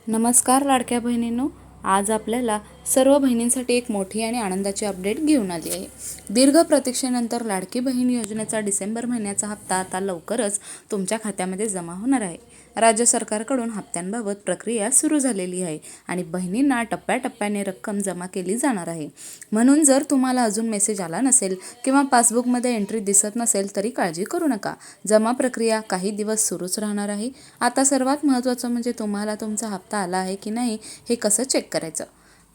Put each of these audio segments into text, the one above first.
नमस्कार लाडक्या बहिणींनो, आज आपल्याला सर्व बहिणींसाठी एक मोठी आणि आनंदाची अपडेट घेऊन आली आहे. दीर्घ प्रतीक्षेनंतर लाडकी बहीण योजनेचा डिसेंबर महिन्याचा हप्ता आता लवकरच तुमच्या खात्यामध्ये जमा होणार आहे. राज्य सरकारकडून हप्त्यांबाबत प्रक्रिया सुरू झालेली आहे आणि बहिणींना टप्प्याटप्प्याने रक्कम जमा केली जाणार आहे. म्हणून जर तुम्हाला अजून मेसेज आला नसेल किंवा पासबुकमध्ये एंट्री दिसत नसेल तरी काळजी करू नका. जमा प्रक्रिया काही दिवस सुरूच राहणार आहे. आता सर्वात महत्त्वाचं म्हणजे तुम्हाला तुमचा हप्ता आला आहे की नाही हे कसं चेक करायचं.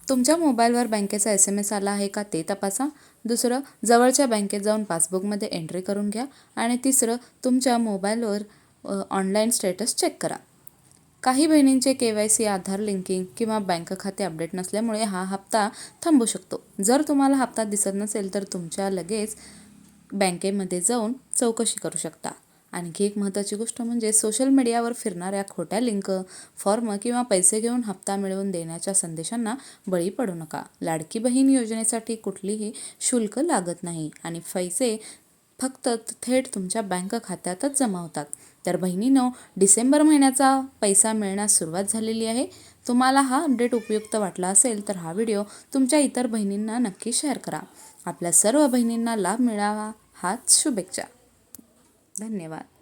तुमच्या मोबाईलवर बँकेचा SMS आला आहे का ते तपासा. दुसरं, जवळच्या बँकेत जाऊन पासबुकमध्ये एंट्री करून घ्या. आणि तिसरं, तुमच्या मोबाईलवर ऑनलाईन स्टेटस चेक करा. काही बहिणींचे KYC, आधार लिंकिंग किंवा बँक खाते अपडेट नसल्यामुळे हा हप्ता थांबू शकतो. जर तुम्हाला हप्ता दिसत नसेल तर तुमच्या लगेच बँकेमध्ये जाऊन चौकशी करू शकता. आणखी एक महत्त्वाची गोष्ट म्हणजे सोशल मीडियावर फिरणाऱ्या खोट्या लिंक, फॉर्म किंवा पैसे घेऊन हप्ता मिळवून देण्याच्या संदेशांना बळी पडू नका. लाडकी बहीण योजनेसाठी कुठलीही शुल्क लागत नाही आणि पैसे फक्त थेट तुमच्या बँक खात्यातच जमा होतात. तर बहिणींनो, डिसेंबर महिन्याचा पैसा मिळण्यास सुरुवात झालेली आहे. तुम्हाला हा अपडेट उपयुक्त वाटला असेल तर हा व्हिडिओ तुमच्या इतर बहिणींना नक्की शेअर करा. आपल्या सर्व बहिणींना लाभ मिळावा हाच शुभेच्छा. धन्यवाद.